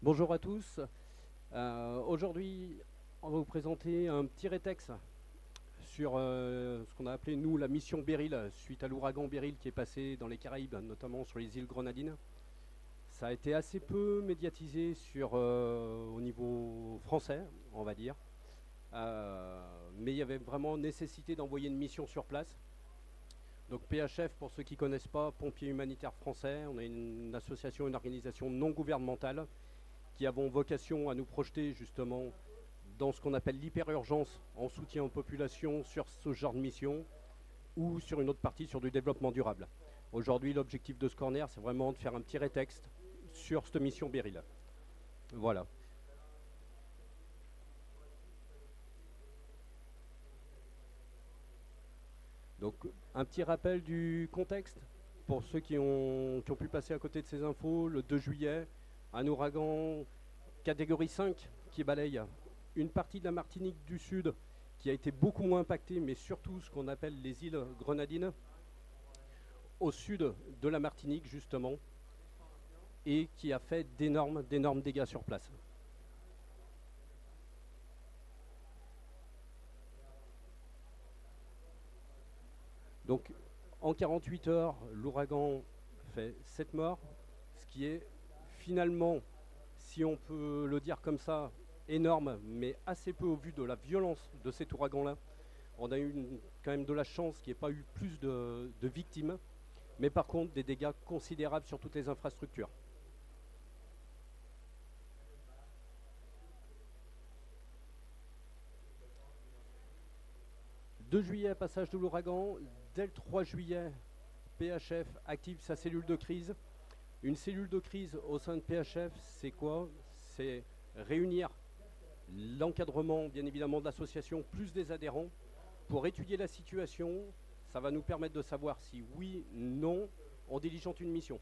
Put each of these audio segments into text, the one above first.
Bonjour à tous. Aujourd'hui, on va vous présenter un petit rétex sur ce qu'on a appelé, nous, la mission Beryl, suite à l'ouragan Beryl qui est passé dans les Caraïbes, notamment sur les îles Grenadines. Ça a été assez peu médiatisé au niveau français, on va dire. Mais il y avait vraiment nécessité d'envoyer une mission sur place. Donc PHF, pour ceux qui ne connaissent pas, Pompiers Humanitaires Français, on a une association, une organisation non gouvernementale qui avons vocation à nous projeter justement dans ce qu'on appelle l'hyper-urgence en soutien aux populations sur ce genre de mission ou sur une autre partie sur du développement durable. Aujourd'hui, l'objectif de ce corner, c'est vraiment de faire un petit rétexte sur cette mission Beryl. Voilà. Donc, un petit rappel du contexte pour ceux qui ont pu passer à côté de ces infos. Le 2 juillet, un ouragan catégorie 5 qui balaye une partie de la Martinique du Sud qui a été beaucoup moins impactée, mais surtout ce qu'on appelle les îles Grenadines, au sud de la Martinique justement, et qui a fait d'énormes dégâts sur place. Donc en 48 heures, l'ouragan fait 7 morts, ce qui est finalement, si on peut le dire comme ça, énorme, mais assez peu au vu de la violence de cet ouragan-là. On a eu quand même de la chance qu'il n'y ait pas eu plus de victimes, mais par contre des dégâts considérables sur toutes les infrastructures. « 2 juillet, passage de l'ouragan. Dès le 3 juillet, PHF active sa cellule de crise. Une cellule de crise au sein de PHF, c'est quoi? C'est réunir l'encadrement, bien évidemment, de l'association, plus des adhérents, pour étudier la situation. Ça va nous permettre de savoir si oui, non, on diligente une mission.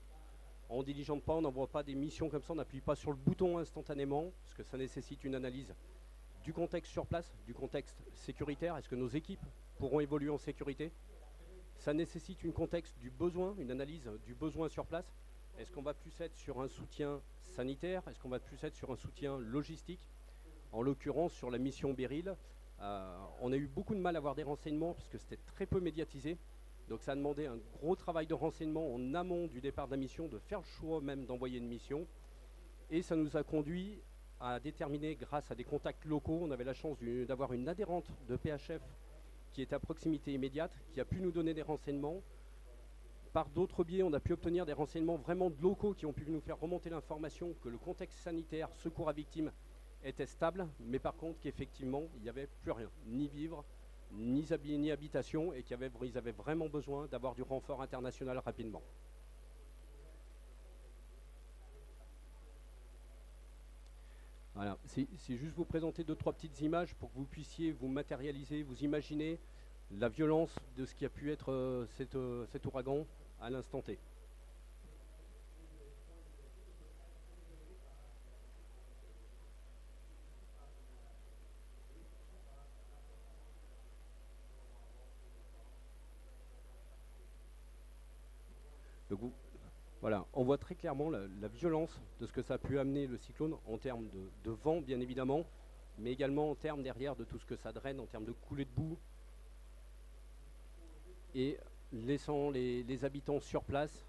On ne diligente pas, on n'envoie pas des missions comme ça, on n'appuie pas sur le bouton instantanément, parce que ça nécessite une analyse du contexte sur place, du contexte sécuritaire. Est-ce que nos équipes pourront évoluer en sécurité? Ça nécessite une contexte du besoin, une analyse du besoin sur place. Est-ce qu'on va plus être sur un soutien sanitaire? Est-ce qu'on va plus être sur un soutien logistique? En l'occurrence, sur la mission Beryl, on a eu beaucoup de mal à avoir des renseignements puisque c'était très peu médiatisé. Donc ça a demandé un gros travail de renseignement en amont du départ de la mission, de faire le choix même d'envoyer une mission. Et ça nous a conduit à déterminer, grâce à des contacts locaux, on avait la chance d'avoir une adhérente de PHF qui est à proximité immédiate, qui a pu nous donner des renseignements. Par d'autres biais, on a pu obtenir des renseignements vraiment locaux qui ont pu nous faire remonter l'information que le contexte sanitaire, secours à victimes, était stable, mais par contre qu'effectivement, il n'y avait plus rien, ni vivres, ni habitation, et qu'ils avaient vraiment besoin d'avoir du renfort international rapidement. Voilà, c'est juste vous présenter 2-3 petites images pour que vous puissiez vous matérialiser, vous imaginer la violence de ce qui a pu être cet ouragan à l'instant T. Donc voilà, on voit très clairement la violence de ce que ça a pu amener le cyclone en termes de vent, bien évidemment, mais également en termes derrière de tout ce que ça draine, en termes de coulées de boue, et laissant les habitants sur place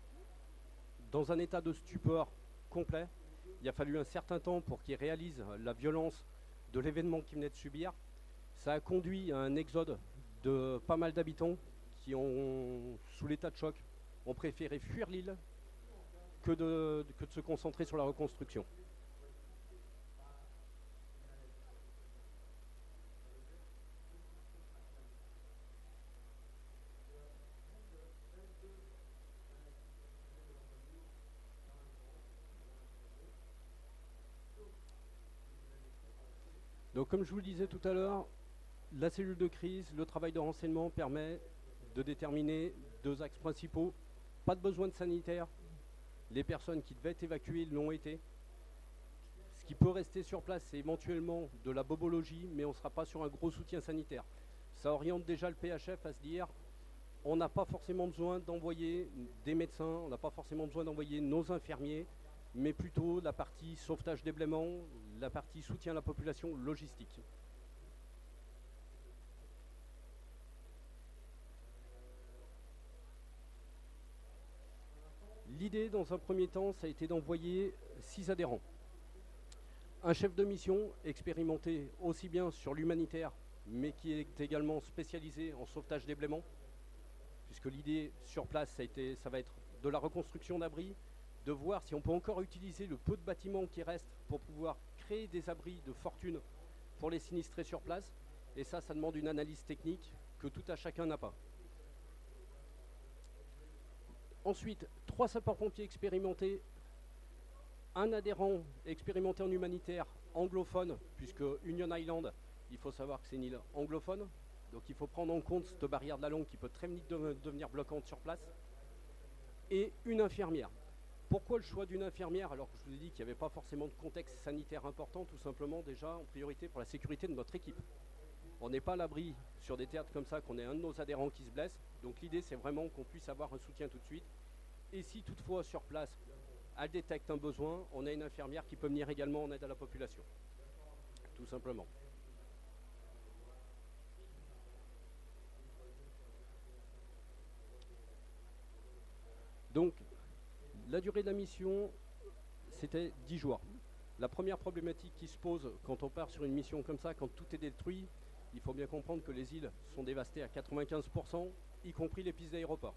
dans un état de stupeur complet. Il a fallu un certain temps pour qu'ils réalisent la violence de l'événement qu'ils venaient de subir. Ça a conduit à un exode de pas mal d'habitants qui ont, sous l'état de choc, ont préféré fuir l'île que de se concentrer sur la reconstruction. Donc comme je vous le disais tout à l'heure, la cellule de crise, le travail de renseignement permet de déterminer 2 axes principaux. Pas de besoin de sanitaire, les personnes qui devaient être évacuées l'ont été. Ce qui peut rester sur place, c'est éventuellement de la bobologie, mais on ne sera pas sur un gros soutien sanitaire. Ça oriente déjà le PHF à se dire, on n'a pas forcément besoin d'envoyer des médecins, on n'a pas forcément besoin d'envoyer nos infirmiers. mais plutôt la partie sauvetage des blaiements, la partie soutien à la population, logistique. L'idée, dans un premier temps, ça a été d'envoyer 6 adhérents. Un chef de mission expérimenté aussi bien sur l'humanitaire, mais qui est également spécialisé en sauvetage des blaiements, puisque l'idée sur place, ça va être de la reconstruction d'abris, de voir si on peut encore utiliser le peu de bâtiments qui restent pour pouvoir créer des abris de fortune pour les sinistrés sur place. Et ça demande une analyse technique que tout à chacun n'a pas. Ensuite, 3 sapeurs-pompiers expérimentés, un adhérent expérimenté en humanitaire anglophone, puisque Union Island, il faut savoir que c'est une île anglophone, donc il faut prendre en compte cette barrière de la langue qui peut très vite devenir bloquante sur place, et une infirmière. Pourquoi le choix d'une infirmière alors que je vous ai dit qu'il n'y avait pas forcément de contexte sanitaire important? Tout simplement déjà en priorité pour la sécurité de notre équipe. On n'est pas à l'abri sur des théâtres comme ça qu'on ait un de nos adhérents qui se blesse, donc l'idée c'est vraiment qu'on puisse avoir un soutien tout de suite. Et si toutefois sur place elle détecte un besoin, on a une infirmière qui peut venir également en aide à la population, tout simplement. Donc la durée de la mission, c'était 10 jours. La première problématique qui se pose quand on part sur une mission comme ça, quand tout est détruit, il faut bien comprendre que les îles sont dévastées à 95%, y compris les pistes d'aéroport.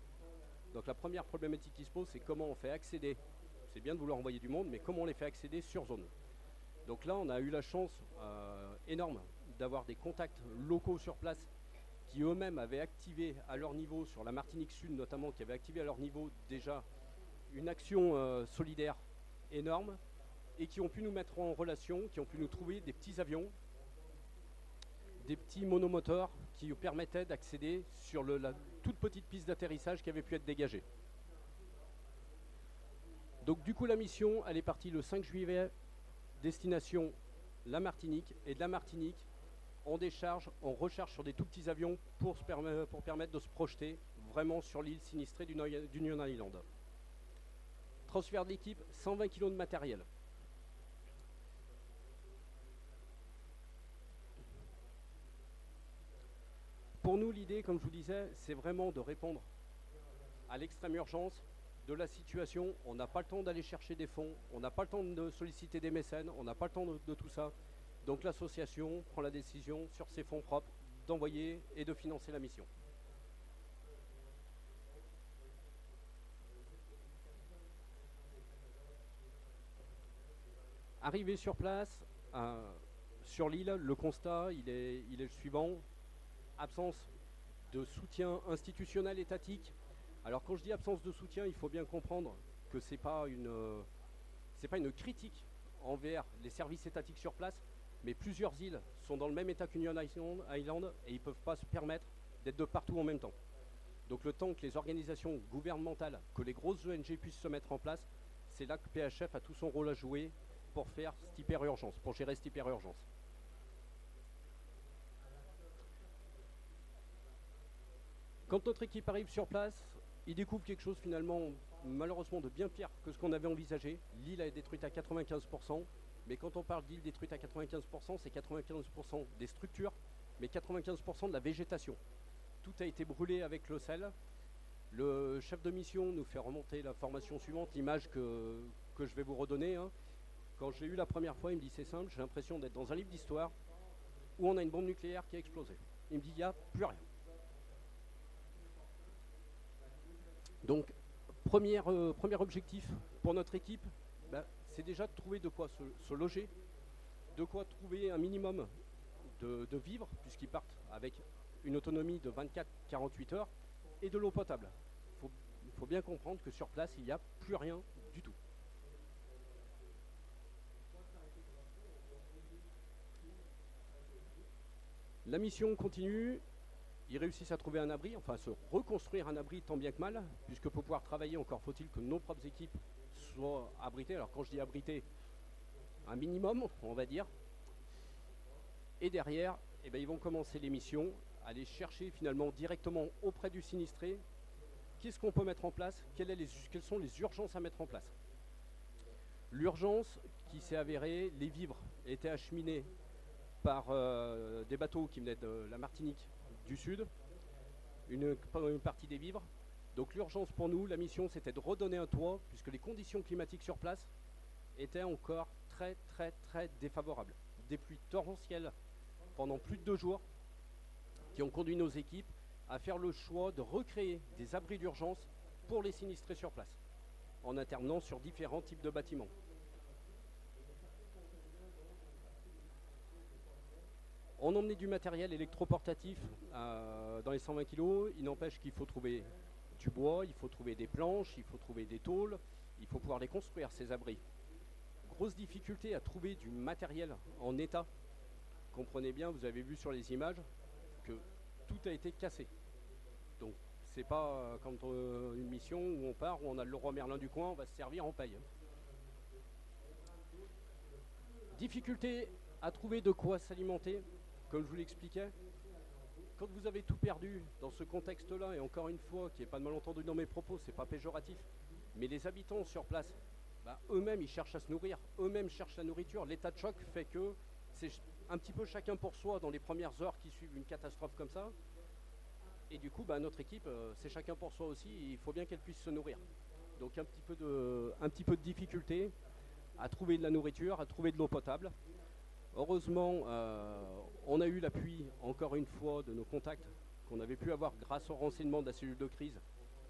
Donc la première problématique qui se pose, c'est comment on fait accéder, c'est bien de vouloir envoyer du monde, mais comment on les fait accéder sur zone. Donc là, on a eu la chance énorme d'avoir des contacts locaux sur place qui eux-mêmes avaient activé à leur niveau, sur la Martinique Sud notamment, qui avaient activé à leur niveau déjà une action solidaire énorme et qui ont pu nous mettre en relation, qui ont pu nous trouver des petits avions, des petits monomoteurs qui nous permettaient d'accéder sur la toute petite piste d'atterrissage qui avait pu être dégagée. Donc du coup la mission, elle est partie le 5 juillet, destination la Martinique, et de la Martinique, on décharge, on recharge sur des tout petits avions pour permettre de se projeter vraiment sur l'île sinistrée d'Union Island. Transfert de l'équipe, 120 kg de matériel. Pour nous, l'idée, comme je vous disais, c'est vraiment de répondre à l'extrême urgence de la situation. On n'a pas le temps d'aller chercher des fonds, on n'a pas le temps de solliciter des mécènes, on n'a pas le temps de tout ça. Donc l'association prend la décision sur ses fonds propres d'envoyer et de financer la mission. Arrivé sur place, sur l'île, le constat il est le suivant. Absence de soutien institutionnel étatique. Alors quand je dis absence de soutien, il faut bien comprendre que c'est pas une critique envers les services étatiques sur place, mais plusieurs îles sont dans le même état qu'Union Island et ils ne peuvent pas se permettre d'être de partout en même temps. Donc le temps que les organisations gouvernementales, que les grosses ONG puissent se mettre en place, c'est là que PHF a tout son rôle à jouer pour faire cette hyper-urgence, pour gérer cette hyper-urgence. Quand notre équipe arrive sur place, il découvre quelque chose finalement malheureusement de bien pire que ce qu'on avait envisagé. L'île est détruite à 95%, mais quand on parle d'île détruite à 95%, c'est 95% des structures, mais 95% de la végétation. Tout a été brûlé avec le sel. Le chef de mission nous fait remonter l'information suivante, l'image que je vais vous redonner. Quand je l'ai eu la première fois, il me dit c'est simple, j'ai l'impression d'être dans un livre d'histoire où on a une bombe nucléaire qui a explosé. Il me dit il n'y a plus rien. Donc, premier objectif pour notre équipe, c'est déjà de trouver de quoi se loger, de quoi trouver un minimum de vivres, puisqu'ils partent avec une autonomie de 24-48 heures, et de l'eau potable. Il faut bien comprendre que sur place, il n'y a plus rien du tout. La mission continue. Ils réussissent à trouver un abri, enfin à se reconstruire un abri tant bien que mal, puisque pour pouvoir travailler, encore faut-il que nos propres équipes soient abritées. Alors quand je dis abritées, un minimum, on va dire. Et derrière, ils vont commencer les missions, aller chercher finalement directement auprès du sinistré, qu'est-ce qu'on peut mettre en place, quelles sont les urgences à mettre en place. L'urgence qui s'est avérée, les vivres étaient acheminés par des bateaux qui venaient de la Martinique du Sud, une partie des vivres. Donc l'urgence pour nous, la mission, c'était de redonner un toit, puisque les conditions climatiques sur place étaient encore très défavorables. Des pluies torrentielles pendant plus de 2 jours qui ont conduit nos équipes à faire le choix de recréer des abris d'urgence pour les sinistrés sur place, en intervenant sur différents types de bâtiments. On emmenait du matériel électroportatif dans les 120 kg. Il n'empêche qu'il faut trouver du bois, il faut trouver des planches, il faut trouver des tôles, il faut pouvoir les construire, ces abris. Grosse difficulté à trouver du matériel en état. Comprenez bien, vous avez vu sur les images que tout a été cassé. Donc c'est pas comme une mission où on part, où on a le Leroy Merlin du coin, on va se servir, on paye. Difficulté à trouver de quoi s'alimenter, comme je vous l'expliquais. Quand vous avez tout perdu dans ce contexte-là, et encore une fois, qu'il n'y ait pas de malentendu dans mes propos, c'est pas péjoratif, mais les habitants sur place, eux-mêmes ils cherchent à se nourrir, eux-mêmes cherchent la nourriture. L'état de choc fait que c'est un petit peu chacun pour soi dans les premières heures qui suivent une catastrophe comme ça. Et du coup, notre équipe, c'est chacun pour soi aussi, il faut bien qu'elle puisse se nourrir. Donc un petit peu de difficulté à trouver de la nourriture, à trouver de l'eau potable. Heureusement, on a eu l'appui, encore une fois, de nos contacts qu'on avait pu avoir grâce au renseignement de la cellule de crise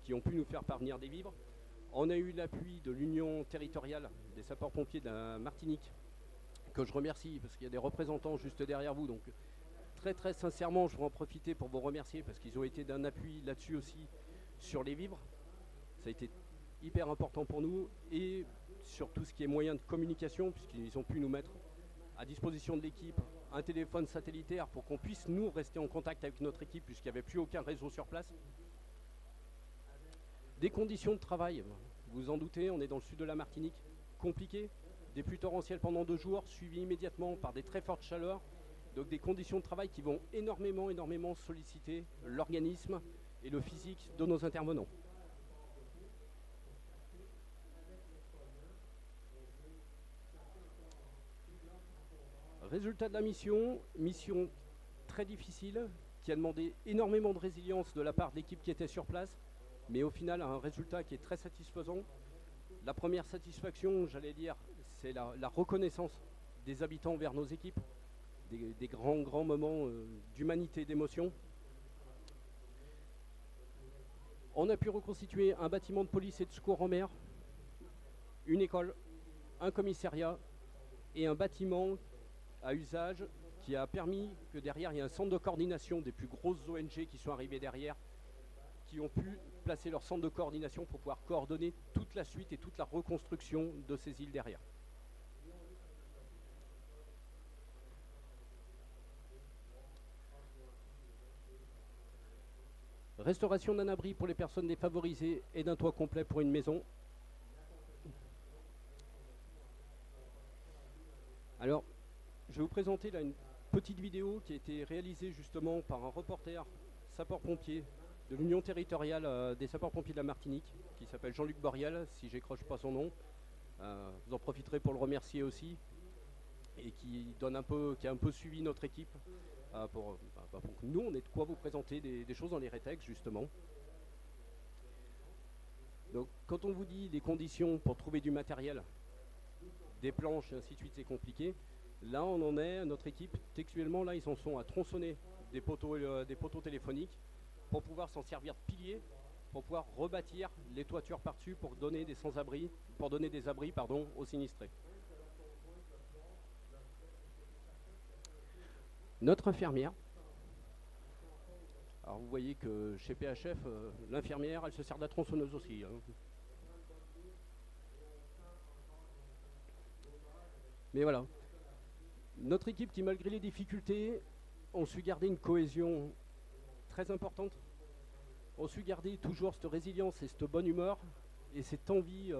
qui ont pu nous faire parvenir des vivres. On a eu l'appui de l'Union territoriale des sapeurs-pompiers de la Martinique, que je remercie parce qu'il y a des représentants juste derrière vous. Donc très sincèrement, je veux en profiter pour vous remercier parce qu'ils ont été d'un appui là-dessus aussi sur les vivres. Ça a été hyper important pour nous et sur tout ce qui est moyen de communication, puisqu'ils ont pu nous mettre à disposition de l'équipe un téléphone satellitaire pour qu'on puisse nous rester en contact avec notre équipe puisqu'il n'y avait plus aucun réseau sur place. Des conditions de travail, vous vous en doutez, on est dans le sud de la Martinique, compliqué. Des pluies torrentielles pendant 2 jours, suivies immédiatement par des très fortes chaleurs. Donc des conditions de travail qui vont énormément solliciter l'organisme et le physique de nos intervenants. Résultat de la mission très difficile, qui a demandé énormément de résilience de la part de l'équipe qui était sur place, mais au final un résultat qui est très satisfaisant. La première satisfaction, j'allais dire, c'est la reconnaissance des habitants vers nos équipes, des grands moments d'humanité, d'émotion. On a pu reconstituer un bâtiment de police et de secours en mer, une école, un commissariat et un bâtiment à usage qui a permis que derrière il y ait un centre de coordination des plus grosses ONG qui sont arrivées derrière, qui ont pu placer leur centre de coordination pour pouvoir coordonner toute la suite et toute la reconstruction de ces îles derrière. Restauration d'un abri pour les personnes défavorisées et d'un toit complet pour une maison. Alors, je vais vous présenter là une petite vidéo qui a été réalisée justement par un reporter sapeur-pompier de l'Union territoriale des sapeurs-pompiers de la Martinique, qui s'appelle Jean-Luc Boriel, si j'écroche pas son nom. Vous en profiterez pour le remercier aussi, et qui a un peu suivi notre équipe pour que nous on ait de quoi vous présenter des choses dans les rétex justement. Donc quand on vous dit les conditions pour trouver du matériel, des planches et ainsi de suite, c'est compliqué. Là on en est, notre équipe textuellement là ils en sont à tronçonner des poteaux téléphoniques pour pouvoir s'en servir de piliers, pour pouvoir rebâtir les toitures par-dessus pour donner des sans-abri, pour donner des abris aux sinistrés. Notre infirmière, alors vous voyez que chez PHF, l'infirmière elle se sert de la tronçonneuse aussi. Mais voilà, notre équipe qui malgré les difficultés ont su garder une cohésion très importante, ont su garder toujours cette résilience et cette bonne humeur et cette envie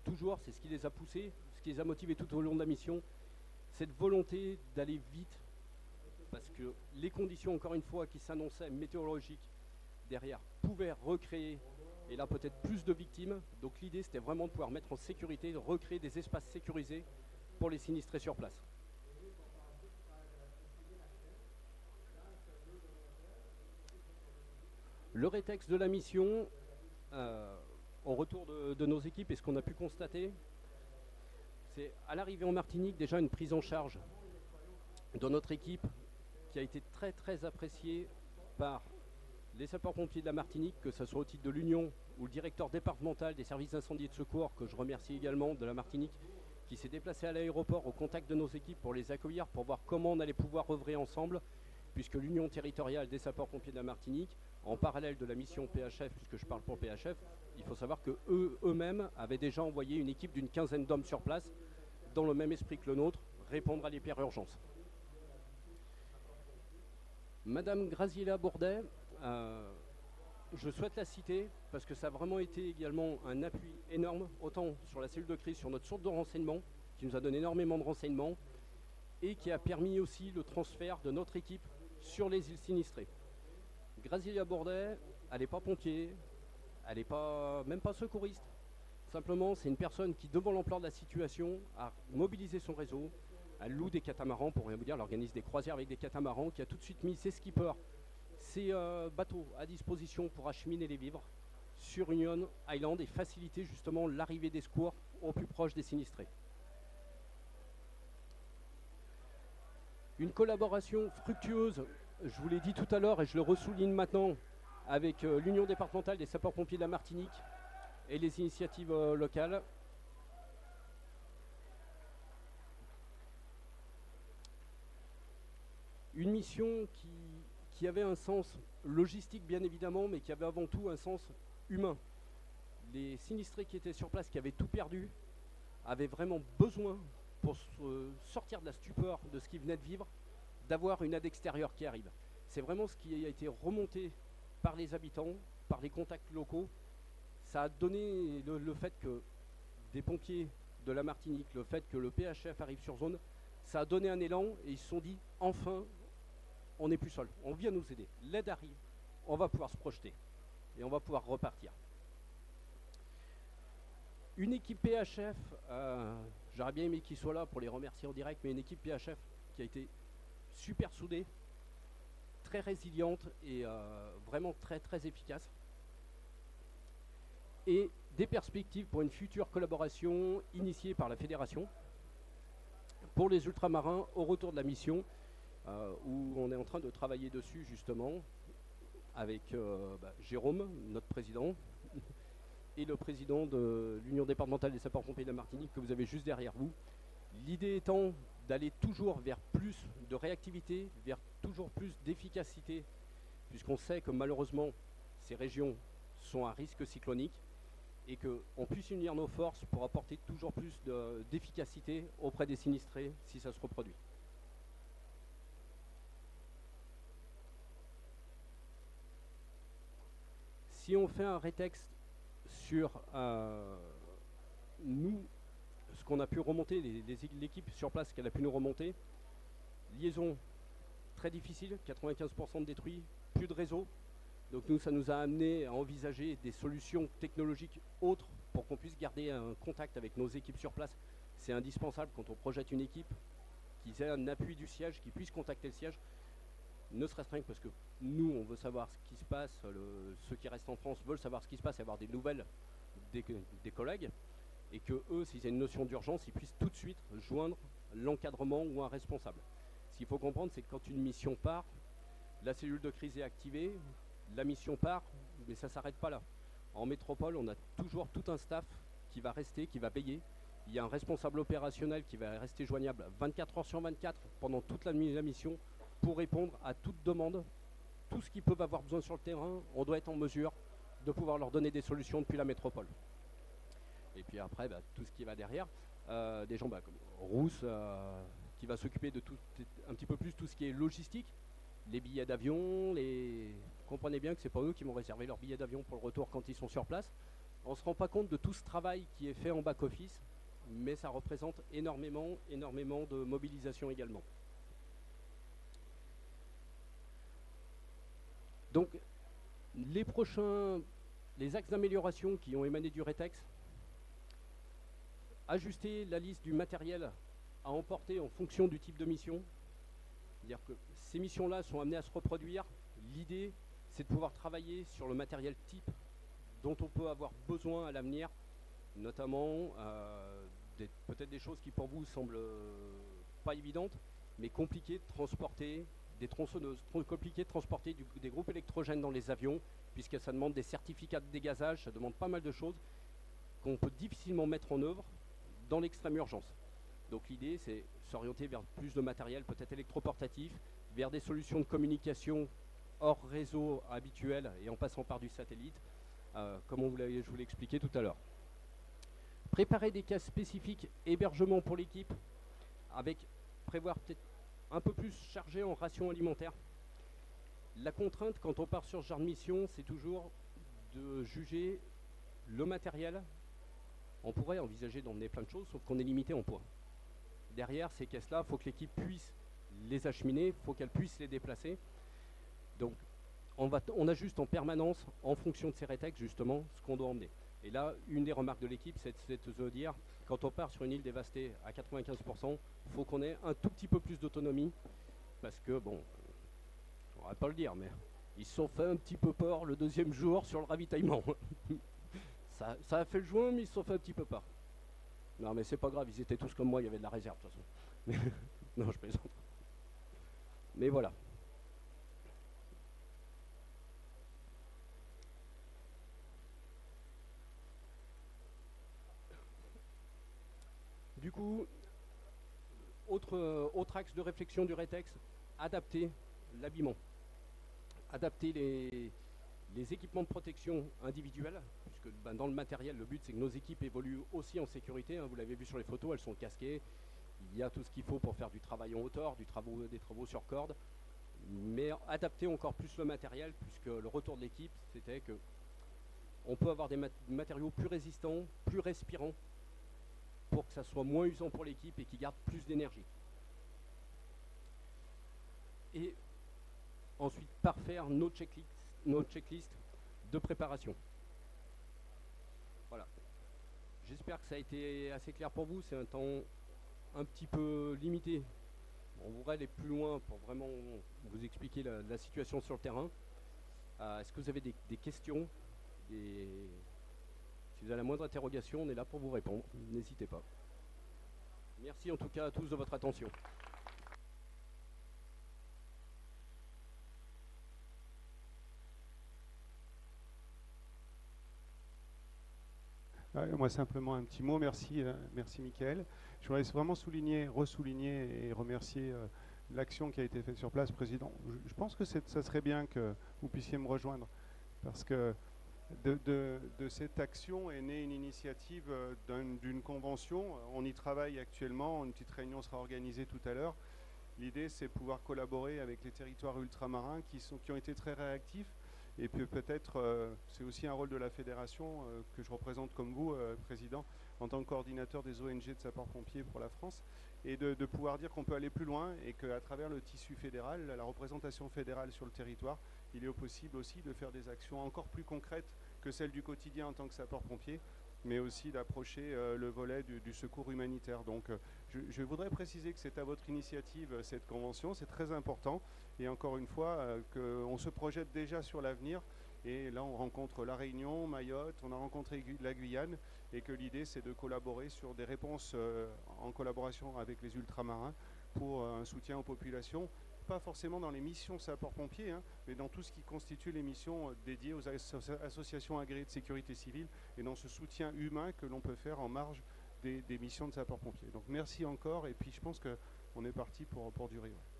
toujours, c'est ce qui les a poussés, ce qui les a motivés tout au long de la mission, cette volonté d'aller vite parce que les conditions encore une fois qui s'annonçaient météorologiques derrière pouvaient recréer et là peut-être plus de victimes. Donc l'idée c'était vraiment de pouvoir mettre en sécurité, de recréer des espaces sécurisés pour les sinistrés sur place. Le rétexte de la mission, au retour de nos équipes et ce qu'on a pu constater, c'est à l'arrivée en Martinique déjà une prise en charge de notre équipe qui a été très très appréciée par les sapeurs-pompiers de la Martinique, que ce soit au titre de l'Union ou le directeur départemental des services d'incendie et de secours, que je remercie également, de la Martinique, qui s'est déplacé à l'aéroport au contact de nos équipes pour les accueillir, pour voir comment on allait pouvoir œuvrer ensemble, puisque l'Union territoriale des sapeurs-pompiers de la Martinique, en parallèle de la mission PHF, puisque je parle pour PHF, il faut savoir que eux-mêmes avaient déjà envoyé une équipe d'une quinzaine d'hommes sur place, dans le même esprit que le nôtre, répondre à l'hyper-urgence. Madame Graziella Bourdet, je souhaite la citer parce que ça a vraiment été également un appui énorme, autant sur la cellule de crise, sur notre source de renseignement, qui nous a donné énormément de renseignements, et qui a permis aussi le transfert de notre équipe sur les îles sinistrées. Graziella Bourdet, elle n'est pas pompier, elle n'est même pas secouriste. Simplement, c'est une personne qui, devant l'ampleur de la situation, a mobilisé son réseau. Elle loue des catamarans, pour rien vous dire, elle organise des croisières avec des catamarans, qui a tout de suite mis ses skippers, ses bateaux à disposition pour acheminer les vivres sur Union Island et faciliter justement l'arrivée des secours au plus proche des sinistrés. Une collaboration fructueuse, je vous l'ai dit tout à l'heure et je le ressouligne maintenant, avec l'Union départementale des sapeurs-pompiers de la Martinique et les initiatives locales. Une mission qui avait un sens logistique bien évidemment, mais qui avait avant tout un sens humain. Les sinistrés qui étaient sur place, qui avaient tout perdu, avaient vraiment besoin, pour sortir de la stupeur de ce qu'ils venaient de vivre, d'avoir une aide extérieure qui arrive. C'est vraiment ce qui a été remonté par les habitants, par les contacts locaux. Ça a donné le fait que des pompiers de la Martinique, le fait que le PHF arrive sur zone, ça a donné un élan et ils se sont dit enfin on n'est plus seul, on vient nous aider, l'aide arrive, on va pouvoir se projeter et on va pouvoir repartir. Une équipe PHF, j'aurais bien aimé qu'ils soient là pour les remercier en direct, mais une équipe PHF qui a été super soudée, très résiliente et vraiment très très efficace. Et des perspectives pour une future collaboration initiée par la Fédération pour les ultramarins au retour de la mission, où on est en train de travailler dessus justement avec Jérôme, notre président, et le président de l'Union départementale des sapeurs-pompiers de la Martinique que vous avez juste derrière vous. L'idée étant d'aller toujours vers plus de réactivité, vers toujours plus d'efficacité, puisqu'on sait que malheureusement ces régions sont à risque cyclonique, et qu'on puisse unir nos forces pour apporter toujours plus d'efficacité auprès des sinistrés si ça se reproduit. Si on fait un rétexte sur nous, ce qu'on a pu remonter, l'équipe sur place qu'elle a pu nous remonter, liaison très difficile, 95% de détruits, plus de réseau. Donc nous, ça nous a amené à envisager des solutions technologiques autres pour qu'on puisse garder un contact avec nos équipes sur place. C'est indispensable quand on projette une équipe, qu'ils aient un appui du siège, qu'ils puissent contacter le siège, ne serait-ce rien que parce que nous, on veut savoir ce qui se passe, ceux qui restent en France veulent savoir ce qui se passe et avoir des nouvelles des collègues, et que eux, s'ils ont une notion d'urgence, ils puissent tout de suite joindre l'encadrement ou un responsable. Ce qu'il faut comprendre, c'est que quand une mission part, la cellule de crise est activée, la mission part, mais ça ne s'arrête pas là. En métropole, on a toujours tout un staff qui va rester, qui va veiller. Il y a un responsable opérationnel qui va rester joignable 24 heures sur 24 pendant toute la mission pour répondre à toute demande. Tout ce qu'ils peuvent avoir besoin sur le terrain, on doit être en mesure de pouvoir leur donner des solutions depuis la métropole. Et puis après, tout ce qui va derrière, des gens comme Rousse, qui va s'occuper de tout, un petit peu plus tout ce qui est logistique, les billets d'avion, comprenez bien que ce n'est pas eux qui vont réserver leurs billets d'avion pour le retour quand ils sont sur place. On ne se rend pas compte de tout ce travail qui est fait en back-office, mais ça représente énormément de mobilisation également. Donc les prochains Les axes d'amélioration qui ont émané du RETEX, ajuster la liste du matériel à emporter en fonction du type de mission. C'est-à-dire que ces missions-là sont amenées à se reproduire. L'idée, c'est de pouvoir travailler sur le matériel type dont on peut avoir besoin à l'avenir, notamment peut-être des choses qui pour vous semblent pas évidentes, mais compliquées de transporter des tronçonneuses, compliquées de transporter des groupes électrogènes dans les avions, puisque ça demande des certificats de dégazage, ça demande pas mal de choses qu'on peut difficilement mettre en œuvre dans l'extrême urgence. Donc l'idée, c'est s'orienter vers plus de matériel, peut-être électroportatif, vers des solutions de communication hors réseau habituel et en passant par du satellite, comme je vous l'ai expliqué tout à l'heure. Préparer des cas spécifiques hébergement pour l'équipe, avec prévoir peut-être un peu plus chargé en ration alimentaire. La contrainte quand on part sur ce genre de mission, c'est toujours de juger le matériel. On pourrait envisager d'emmener plein de choses, sauf qu'on est limité en poids. Derrière ces caisses-là, il faut que l'équipe puisse les acheminer, il faut qu'elle puisse les déplacer. Donc on ajuste en permanence, en fonction de ces RETEX, justement, ce qu'on doit emmener. Et là, une des remarques de l'équipe, c'est de se dire, quand on part sur une île dévastée à 95%, il faut qu'on ait un tout petit peu plus d'autonomie, parce que, bon, on ne va pas le dire, mais ils se sont fait un petit peu peur le deuxième jour sur le ravitaillement. ça a fait le joint, mais ils se sont fait un petit peu peur. Non, mais c'est pas grave, ils étaient tous comme moi, il y avait de la réserve, de toute façon. Non, je plaisante. Mais voilà. Du coup, autre axe de réflexion du RETEX, adapter l'habillement. Adapter les équipements de protection individuels, puisque dans le matériel, le but c'est que nos équipes évoluent aussi en sécurité. Vous l'avez vu sur les photos, elles sont casquées. Il y a tout ce qu'il faut pour faire du travail en hauteur, des travaux sur corde. Mais adapter encore plus le matériel, puisque le retour de l'équipe, c'était que on peut avoir des matériaux plus résistants, plus respirants, pour que ça soit moins usant pour l'équipe et qui garde plus d'énergie. Et ensuite, parfaire nos checklists de préparation. Voilà. J'espère que ça a été assez clair pour vous. C'est un temps un petit peu limité. On voudrait aller plus loin pour vraiment vous expliquer la situation sur le terrain. Est-ce que vous avez des questions ? Si vous avez la moindre interrogation, on est là pour vous répondre. N'hésitez pas. Merci en tout cas à tous de votre attention. Moi simplement un petit mot, merci Mickaël. Je voudrais vraiment ressouligner et remercier l'action qui a été faite sur place, Président. Je pense que ça serait bien que vous puissiez me rejoindre, parce que de cette action est née une initiative d'une convention. On y travaille actuellement, une petite réunion sera organisée tout à l'heure. L'idée, c'est pouvoir collaborer avec les territoires ultramarins qui ont été très réactifs. Et puis peut-être, c'est aussi un rôle de la fédération que je représente comme vous, Président, en tant que coordinateur des ONG de sapeurs-pompiers pour la France, et de pouvoir dire qu'on peut aller plus loin et qu'à travers le tissu fédéral, la représentation fédérale sur le territoire, il est possible aussi de faire des actions encore plus concrètes que celles du quotidien en tant que sapeur-pompier, mais aussi d'approcher le volet du secours humanitaire. Donc je voudrais préciser que c'est à votre initiative cette convention, c'est très important, et encore une fois qu'on se projette déjà sur l'avenir, et là on rencontre la Réunion, Mayotte, on a rencontré la Guyane, et que l'idée c'est de collaborer sur des réponses en collaboration avec les ultramarins pour un soutien aux populations, pas forcément dans les missions sapeurs-pompiers, mais dans tout ce qui constitue les missions dédiées aux associations agréées de sécurité civile et dans ce soutien humain que l'on peut faire en marge des missions de sapeurs-pompiers. Donc merci encore, et puis je pense qu'on est parti pour durer. Ouais.